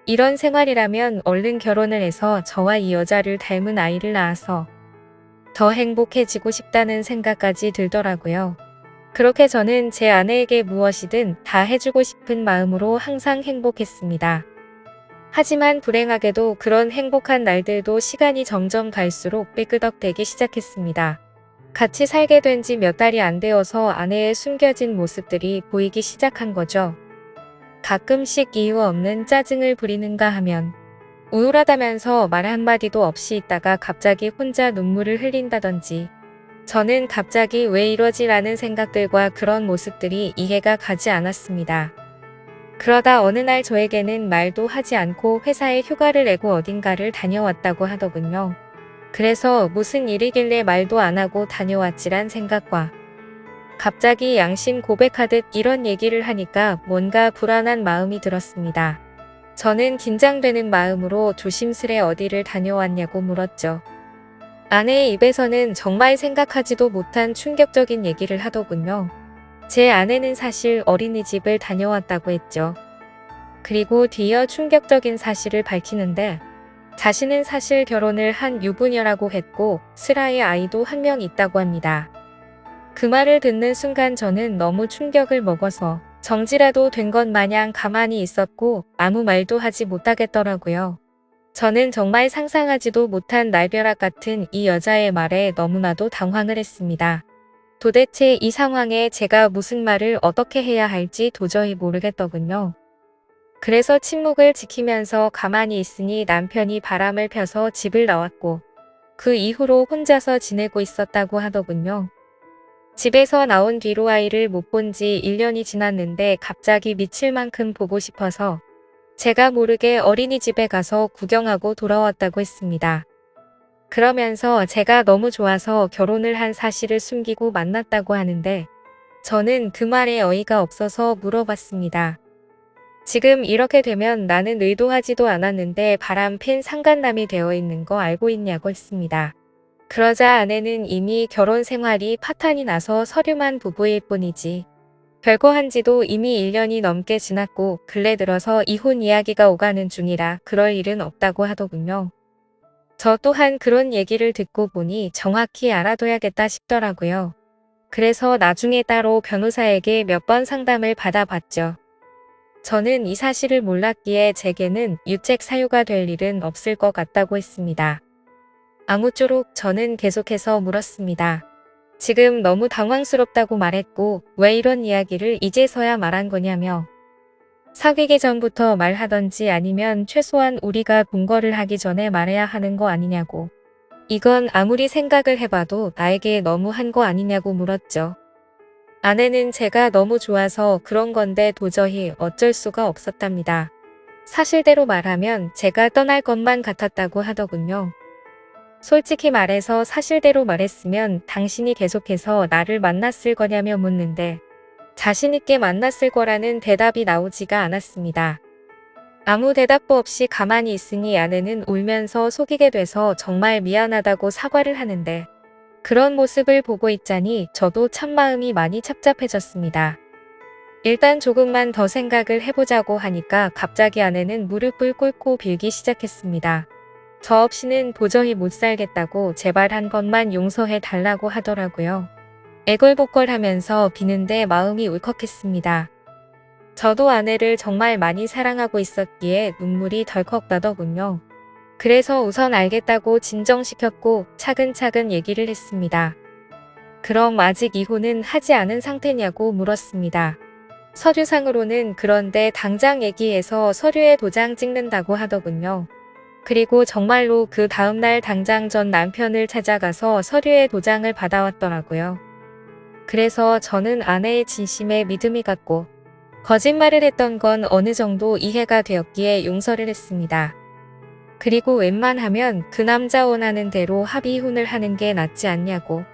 이런 생활이라면 얼른 결혼을 해서 저와 이 여자를 닮은 아이를 낳아서 더 행복해지고 싶다는 생각까지 들더라고요. 그렇게 저는 제 아내에게 무엇이든 다 해주고 싶은 마음으로 항상 행복했습니다. 하지만 불행하게도 그런 행복한 날들도 시간이 점점 갈수록 삐끄덕대기 시작했습니다. 같이 살게 된 지 몇 달이 안 되어서 아내의 숨겨진 모습들이 보이기 시작한 거죠. 가끔씩 이유 없는 짜증을 부리는가 하면 우울하다면서 말 한마디도 없이 있다가 갑자기 혼자 눈물을 흘린다든지 저는 갑자기 왜 이러지 라는 생각들과 그런 모습들이 이해가 가지 않았습니다. 그러다 어느 날 저에게는 말도 하지 않고 회사에 휴가를 내고 어딘가를 다녀왔다고 하더군요. 그래서 무슨 일이길래 말도 안 하고 다녀왔지란 생각과 갑자기 양심 고백하듯 이런 얘기를 하니까 뭔가 불안한 마음이 들었습니다. 저는 긴장되는 마음으로 조심스레 어디를 다녀왔냐고 물었죠. 아내의 입에서는 정말 생각하지도 못한 충격적인 얘기를 하더군요. 제 아내는 사실 어린이집을 다녀왔다고 했죠. 그리고 뒤이어 충격적인 사실을 밝히는데 자신은 사실 결혼을 한 유부녀라고 했고 슬아의 아이도 한 명 있다고 합니다. 그 말을 듣는 순간 저는 너무 충격을 먹어서 정지라도 된 것 마냥 가만히 있었고 아무 말도 하지 못하겠더라고요. 저는 정말 상상하지도 못한 날벼락 같은 이 여자의 말에 너무나도 당황을 했습니다. 도대체 이 상황에 제가 무슨 말을 어떻게 해야 할지 도저히 모르겠더군요. 그래서 침묵을 지키면서 가만히 있으니 남편이 바람을 펴서 집을 나왔고 그 이후로 혼자서 지내고 있었다고 하더군요. 집에서 나온 뒤로 아이를 못 본 지 1년이 지났는데 갑자기 미칠 만큼 보고 싶어서 제가 모르게 어린이집에 가서 구경하고 돌아왔다고 했습니다. 그러면서 제가 너무 좋아서 결혼을 한 사실을 숨기고 만났다고 하는데 저는 그 말에 어이가 없어서 물어봤습니다. 지금 이렇게 되면 나는 의도하지도 않았는데 바람핀 상간남이 되어 있는 거 알고 있냐고 했습니다. 그러자 아내는 이미 결혼 생활이 파탄이 나서 서류만 부부일 뿐이지 별거 한지도 이미 1년이 넘게 지났고 근래 들어서 이혼 이야기가 오가는 중이라 그럴 일은 없다고 하더군요. 저 또한 그런 얘기를 듣고 보니 정확히 알아둬야겠다 싶더라고요. 그래서 나중에 따로 변호사에게 몇 번 상담을 받아봤죠. 저는 이 사실을 몰랐기에 제게는 유책 사유가 될 일은 없을 것 같다고 했습니다. 아무쪼록 저는 계속해서 물었습니다. 지금 너무 당황스럽다고 말했고 왜 이런 이야기를 이제서야 말한 거냐며 사귀기 전부터 말하던지 아니면 최소한 우리가 동거를 하기 전에 말해야 하는 거 아니냐고. 이건 아무리 생각을 해봐도 나에게 너무 한 거 아니냐고 물었죠. 아내는 제가 너무 좋아서 그런 건데 도저히 어쩔 수가 없었답니다. 사실대로 말하면 제가 떠날 것만 같았다고 하더군요. 솔직히 말해서 사실대로 말했으면 당신이 계속해서 나를 만났을 거냐며 묻는데 자신있게 만났을 거라는 대답이 나오지가 않았습니다. 아무 대답도 없이 가만히 있으니 아내는 울면서 속이게 돼서 정말 미안하다고 사과를 하는데 그런 모습을 보고 있자니 저도 참 마음이 많이 착잡해졌습니다. 일단 조금만 더 생각을 해보자고 하니까 갑자기 아내는 무릎을 꿇고 빌기 시작했습니다. 저 없이는 도저히 못 살겠다고 제발 한 번만 용서해 달라고 하더라고요. 애걸복걸하면서 비는데 마음이 울컥했습니다. 저도 아내를 정말 많이 사랑하고 있었기에 눈물이 덜컥 나더군요. 그래서 우선 알겠다고 진정시켰고 차근차근 얘기를 했습니다. 그럼 아직 이혼은 하지 않은 상태냐고 물었습니다. 서류상으로는 그런데 당장 얘기해서 서류에 도장 찍는다고 하더군요. 그리고 정말로 그 다음날 당장 전 남편을 찾아가서 서류에 도장을 받아왔더라고요. 그래서 저는 아내의 진심에 믿음이 갔고 거짓말을 했던 건 어느 정도 이해가 되었기에 용서를 했습니다. 그리고 웬만하면 그 남자 원하는 대로 합의 이혼을 하는 게 낫지 않냐고.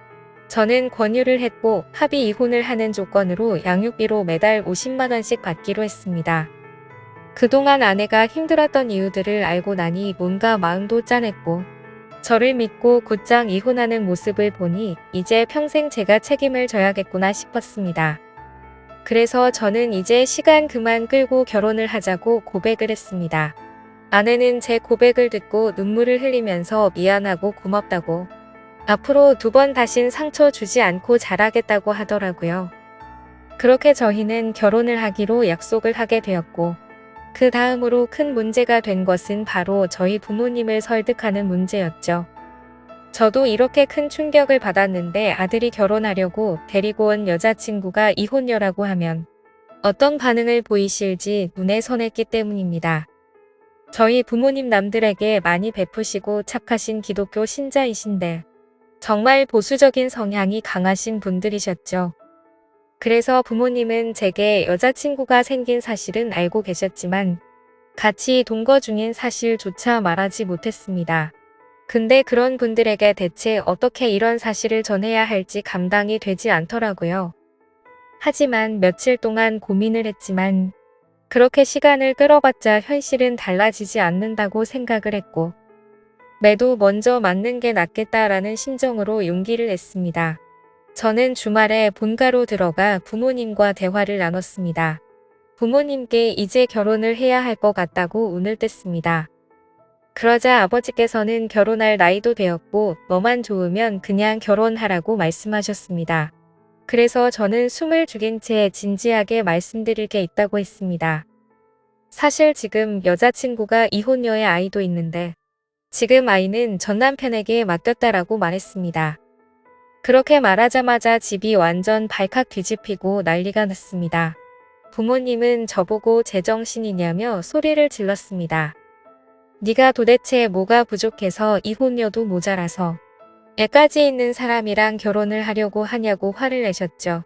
저는 권유를 했고 합의 이혼을 하는 조건으로 양육비로 매달 50만 원씩 받기로 했습니다. 그동안 아내가 힘들었던 이유들을 알고 나니 뭔가 마음도 짠했고 저를 믿고 곧장 이혼하는 모습을 보니 이제 평생 제가 책임을 져야겠구나 싶었습니다. 그래서 저는 이제 시간 그만 끌고 결혼을 하자고 고백을 했습니다. 아내는 제 고백을 듣고 눈물을 흘리면서 미안하고 고맙다고 앞으로 2번 다신 상처 주지 않고 잘하겠다고 하더라고요. 그렇게 저희는 결혼을 하기로 약속을 하게 되었고 그 다음으로 큰 문제가 된 것은 바로 저희 부모님을 설득하는 문제였죠. 저도 이렇게 큰 충격을 받았는데 아들이 결혼하려고 데리고 온 여자친구가 이혼녀라고 하면 어떤 반응을 보이실지 눈에 선했기 때문입니다. 저희 부모님 남들에게 많이 베푸시고 착하신 기독교 신자이신데 정말 보수적인 성향이 강하신 분들이셨죠. 그래서 부모님은 제게 여자친구가 생긴 사실은 알고 계셨지만 같이 동거 중인 사실조차 말하지 못했습니다. 근데 그런 분들에게 대체 어떻게 이런 사실을 전해야 할지 감당이 되지 않더라고요. 하지만 며칠 동안 고민을 했지만 그렇게 시간을 끌어봤자 현실은 달라지지 않는다고 생각을 했고 매도 먼저 맞는 게 낫겠다라는 심정으로 용기를 냈습니다. 저는 주말에 본가로 들어가 부모님과 대화를 나눴습니다. 부모님께 이제 결혼을 해야 할 것 같다고 운을 뗐습니다. 그러자 아버지께서는 결혼할 나이도 되었고 너만 좋으면 그냥 결혼하라고 말씀하셨습니다. 그래서 저는 숨을 죽인 채 진지하게 말씀드릴 게 있다고 했습니다. 사실 지금 여자친구가 이혼녀의 아이도 있는데 지금 아이는 전 남편에게 맡겼다라고 말했습니다. 그렇게 말하자마자 집이 완전 발칵 뒤집히고 난리가 났습니다. 부모님은 저보고 제정신이냐며 소리를 질렀습니다. 네가 도대체 뭐가 부족해서 이혼녀도 모자라서 애까지 있는 사람이랑 결혼을 하려고 하냐고 화를 내셨죠.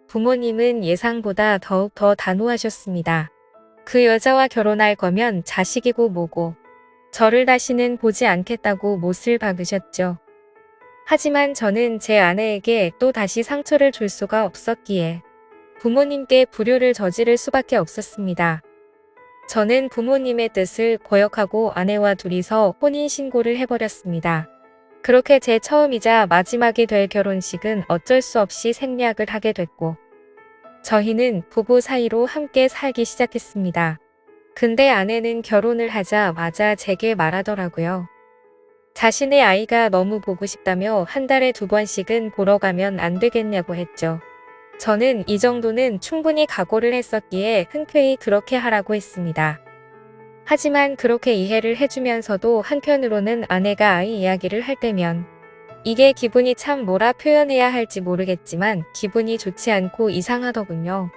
부모님은 예상보다 더욱 더 단호하셨습니다. 그 여자와 결혼할 거면 자식이고 뭐고 저를 다시는 보지 않겠다고 못을 박으셨죠. 하지만 저는 제 아내에게 또 다시 상처를 줄 수가 없었기에 부모님께 불효를 저지를 수밖에 없었습니다. 저는 부모님의 뜻을 거역하고 아내와 둘이서 혼인신고를 해버렸습니다. 그렇게 제 처음이자 마지막이 될 결혼식은 어쩔 수 없이 생략을 하게 됐고 저희는 부부 사이로 함께 살기 시작했습니다. 근데 아내는 결혼을 하자마자 제게 말하더라고요. 자신의 아이가 너무 보고 싶다며 한 달에 2번씩은 보러 가면 안 되겠냐고 했죠. 저는 이 정도는 충분히 각오를 했었기에 흔쾌히 그렇게 하라고 했습니다. 하지만 그렇게 이해를 해주면서도 한편으로는 아내가 아이 이야기를 할 때면 이게 기분이 참 뭐라 표현해야 할지 모르겠지만 기분이 좋지 않고 이상하더군요.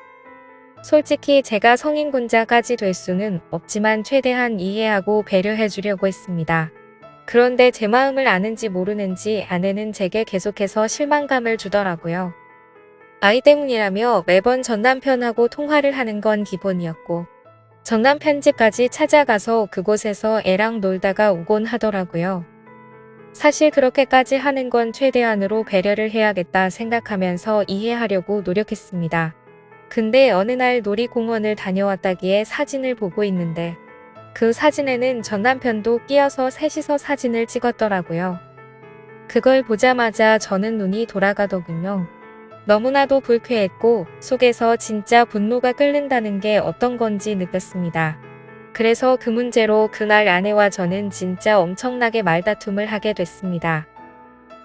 솔직히 제가 성인군자까지 될 수는 없지만 최대한 이해하고 배려해 주려고 했습니다. 그런데 제 마음을 아는지 모르는지 아내는 제게 계속해서 실망감을 주더라고요. 아이 때문이라며 매번 전남편하고 통화를 하는 건 기본이었고 전남편 집까지 찾아가서 그곳에서 애랑 놀다가 오곤 하더라고요. 사실 그렇게까지 하는 건 최대한으로 배려를 해야겠다 생각하면서 이해하려고 노력했습니다. 근데 어느 날 놀이공원을 다녀왔다기에 사진을 보고 있는데 그 사진에는 전남편도 끼어서 셋이서 사진을 찍었더라고요. 그걸 보자마자 저는 눈이 돌아가더군요. 너무나도 불쾌했고 속에서 진짜 분노가 끓는다는 게 어떤 건지 느꼈습니다. 그래서 그 문제로 그날 아내와 저는 진짜 엄청나게 말다툼을 하게 됐습니다.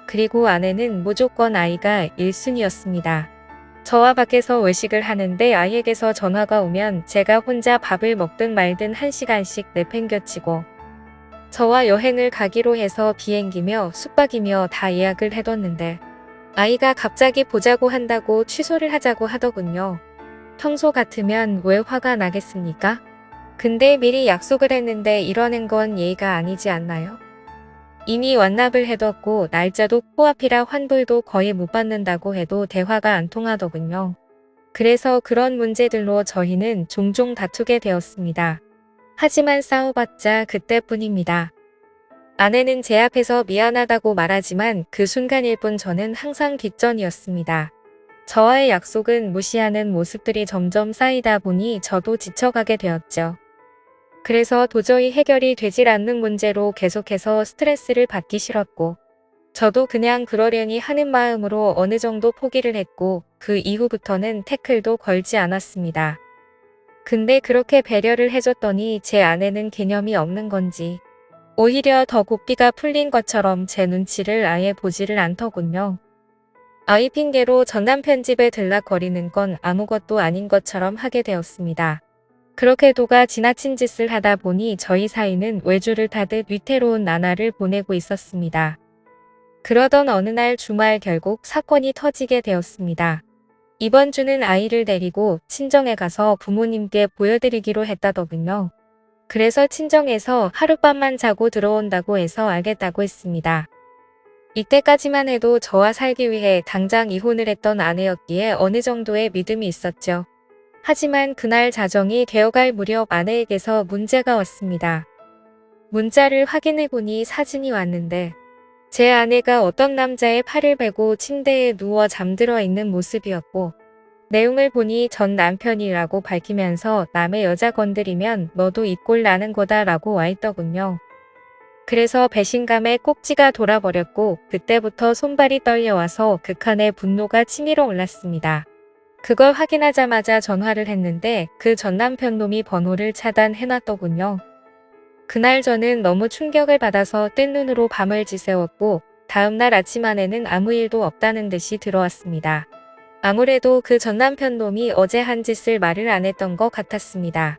그리고 아내는 무조건 아이가 1순위였습니다. 저와 밖에서 외식을 하는데 아이에게서 전화가 오면 제가 혼자 밥을 먹든 말든 1시간씩 내팽겨치고 저와 여행을 가기로 해서 비행기며 숙박이며 다 예약을 해뒀는데 아이가 갑자기 보자고 한다고 취소를 하자고 하더군요. 평소 같으면 왜 화가 나겠습니까? 근데 미리 약속을 했는데 이러는 건 예의가 아니지 않나요? 이미 완납을 해뒀고 날짜도 코앞이라 환불도 거의 못 받는다고 해도 대화가 안 통하더군요. 그래서 그런 문제들로 저희는 종종 다투게 되었습니다. 하지만 싸워봤자 그때뿐입니다. 아내는 제 앞에서 미안하다고 말하지만 그 순간일 뿐 저는 항상 뒷전이었습니다. 저와의 약속은 무시하는 모습들이 점점 쌓이다 보니 저도 지쳐가게 되었죠. 그래서 도저히 해결이 되질 않는 문제로 계속해서 스트레스를 받기 싫었고 저도 그냥 그러려니 하는 마음으로 어느 정도 포기를 했고 그 이후부터는 태클도 걸지 않았습니다. 근데 그렇게 배려를 해줬더니 제 아내는 개념이 없는 건지 오히려 더 고삐가 풀린 것처럼 제 눈치를 아예 보지를 않더군요. 아이 핑계로 전남편 집에 들락거리는 건 아무것도 아닌 것처럼 하게 되었습니다. 그렇게 도가 지나친 짓을 하다 보니 저희 사이는 외주를 타듯 위태로운 나날을 보내고 있었습니다. 그러던 어느 날 주말 결국 사건이 터지게 되었습니다. 이번 주는 아이를 데리고 친정에 가서 부모님께 보여드리기로 했다더군요. 그래서 친정에서 하룻밤만 자고 들어온다고 해서 알겠다고 했습니다. 이때까지만 해도 저와 살기 위해 당장 이혼을 했던 아내였기에 어느 정도의 믿음이 있었죠. 하지만 그날 자정이 되어갈 무렵 아내에게서 문제가 왔습니다. 문자를 확인해보니 사진이 왔는데 제 아내가 어떤 남자의 팔을 베고 침대에 누워 잠들어 있는 모습이었고 내용을 보니 전 남편이라고 밝히면서 남의 여자 건드리면 너도 이 꼴 나는 거다 라고 와있더군요. 그래서 배신감에 꼭지가 돌아버렸고 그때부터 손발이 떨려와서 극한의 분노가 치밀어 올랐습니다. 그걸 확인하자마자 전화를 했는데 그 전남편 놈이 번호를 차단해놨더군요. 그날 저는 너무 충격을 받아서 뜬 눈으로 밤을 지새웠고 다음날 아침 안에는 아무 일도 없다는 듯이 들어왔습니다. 아무래도 그 전남편 놈이 어제 한 짓을 말을 안 했던 것 같았습니다.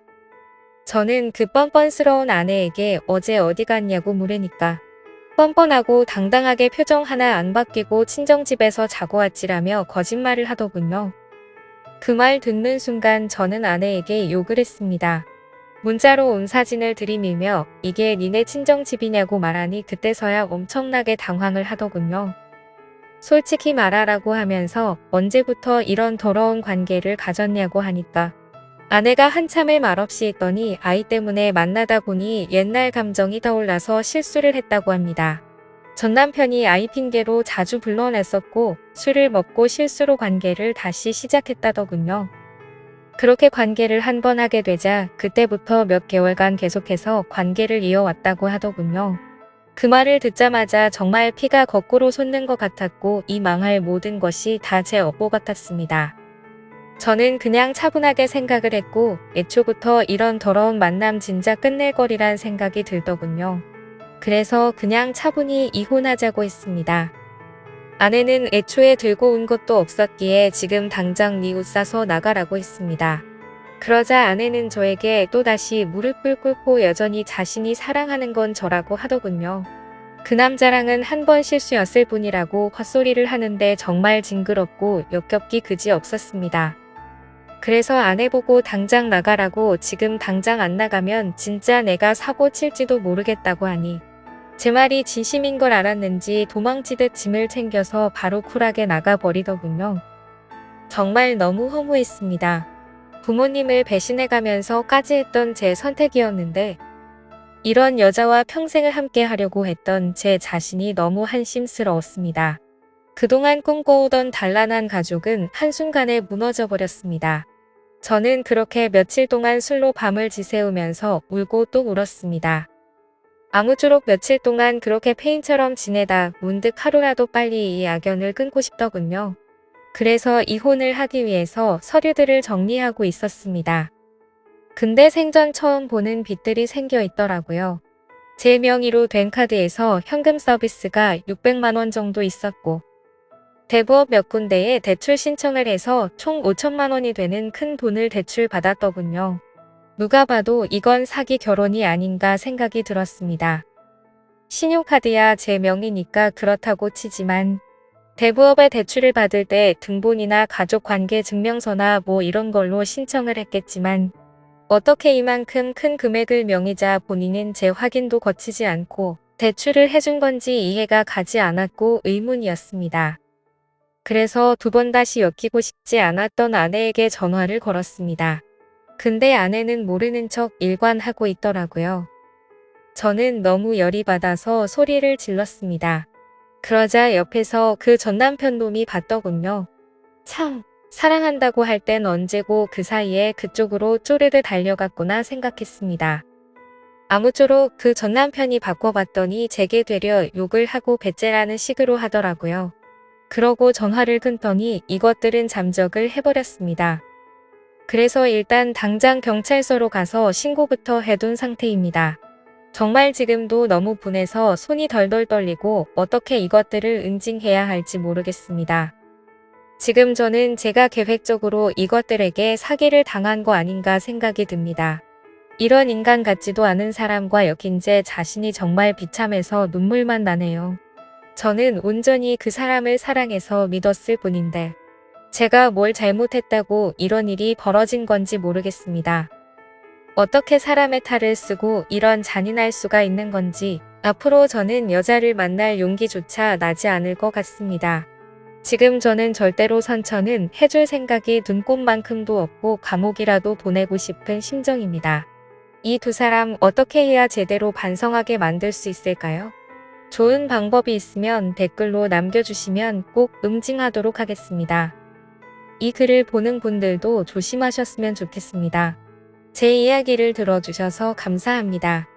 저는 그 뻔뻔스러운 아내에게 어제 어디 갔냐고 물으니까 뻔뻔하고 당당하게 표정 하나 안 바뀌고 친정집에서 자고 왔지라며 거짓말을 하더군요. 그 말 듣는 순간 저는 아내에게 욕을 했습니다. 문자로 온 사진을 들이밀며 이게 니네 친정집이냐고 말하니 그때서야 엄청나게 당황을 하더군요. 솔직히 말하라고 하면서 언제부터 이런 더러운 관계를 가졌냐고 하니까 아내가 한참을 말없이 있더니 아이 때문에 만나다 보니 옛날 감정이 떠올라서 실수를 했다고 합니다. 전 남편이 아이 핑계로 자주 불러냈었고 술을 먹고 실수로 관계를 다시 시작했다더군요. 그렇게 관계를 한 번 하게 되자 그때부터 몇 개월간 계속해서 관계를 이어왔다고 하더군요. 그 말을 듣자마자 정말 피가 거꾸로 솟는 것 같았고 이 망할 모든 것이 다 제 업보 같았습니다. 저는 그냥 차분하게 생각을 했고 애초부터 이런 더러운 만남 진짜 끝낼 거리란 생각이 들더군요. 그래서 그냥 차분히 이혼하자고 했습니다. 아내는 애초에 들고 온 것도 없었기에 지금 당장 네 옷 싸서 나가라고 했습니다. 그러자 아내는 저에게 또다시 무릎을 꿇고 여전히 자신이 사랑하는 건 저라고 하더군요. 그 남자랑은 한 번 실수였을 뿐이라고 헛소리를 하는데 정말 징그럽고 역겹기 그지 없었습니다. 그래서 아내 보고 당장 나가라고 지금 당장 안 나가면 진짜 내가 사고 칠지도 모르겠다고 하니 제 말이 진심인 걸 알았는지 도망치듯 짐을 챙겨서 바로 쿨하게 나가버리더군요. 정말 너무 허무했습니다. 부모님을 배신해가면서까지 했던 제 선택이었는데 이런 여자와 평생을 함께 하려고 했던 제 자신이 너무 한심스러웠습니다. 그동안 꿈꿔오던 단란한 가족은 한순간에 무너져 버렸습니다. 저는 그렇게 며칠 동안 술로 밤을 지새우면서 울고 또 울었습니다. 아무쪼록 며칠 동안 그렇게 페인처럼 지내다 문득 하루라도 빨리 이 악연을 끊고 싶더군요. 그래서 이혼을 하기 위해서 서류들을 정리하고 있었습니다. 근데 생전 처음 보는 빚들이 생겨 있더라고요. 제 명의로 된 카드에서 현금 서비스가 600만 원 정도 있었고 대부업 몇 군데에 대출 신청을 해서 총 5천만 원이 되는 큰 돈을 대출받았더군요. 누가 봐도 이건 사기 결혼이 아닌가 생각이 들었습니다. 신용카드야 제 명의니까 그렇다고 치지만 대부업에 대출을 받을 때 등본이나 가족관계 증명서나 뭐 이런 걸로 신청을 했겠지만 어떻게 이만큼 큰 금액을 명의자 본인은 제 확인도 거치지 않고 대출을 해준 건지 이해가 가지 않았고 의문이었습니다. 그래서 두 번 다시 엮이고 싶지 않았던 아내에게 전화를 걸었습니다. 근데 아내는 모르는 척 일관하고 있더라고요. 저는 너무 열이 받아서 소리를 질렀습니다. 그러자 옆에서 그 전남편 놈이 봤더군요. 참, 사랑한다고 할 땐 언제고 그 사이에 그쪽으로 쪼르르 달려갔구나 생각했습니다. 아무쪼록 그 전남편이 바꿔봤더니 제게 되려 욕을 하고 배째라는 식으로 하더라고요. 그러고 전화를 끊더니 이것들은 잠적을 해버렸습니다. 그래서 일단 당장 경찰서로 가서 신고부터 해둔 상태입니다. 정말 지금도 너무 분해서 손이 덜덜 떨리고 어떻게 이것들을 응징해야 할지 모르겠습니다. 지금 저는 제가 계획적으로 이것들에게 사기를 당한 거 아닌가 생각이 듭니다. 이런 인간 같지도 않은 사람과 엮인 제 자신이 정말 비참해서 눈물만 나네요. 저는 온전히 그 사람을 사랑해서 믿었을 뿐인데 제가 뭘 잘못했다고 이런 일이 벌어진 건지 모르겠습니다. 어떻게 사람의 탈을 쓰고 이런 잔인할 수가 있는 건지 앞으로 저는 여자를 만날 용기조차 나지 않을 것 같습니다. 지금 저는 절대로 선처는 해줄 생각이 눈꼽만큼도 없고 감옥이라도 보내고 싶은 심정입니다. 이 두 사람 어떻게 해야 제대로 반성하게 만들 수 있을까요? 좋은 방법이 있으면 댓글로 남겨주시면 꼭 응징하도록 하겠습니다. 이 글을 보는 분들도 조심하셨으면 좋겠습니다. 제 이야기를 들어주셔서 감사합니다.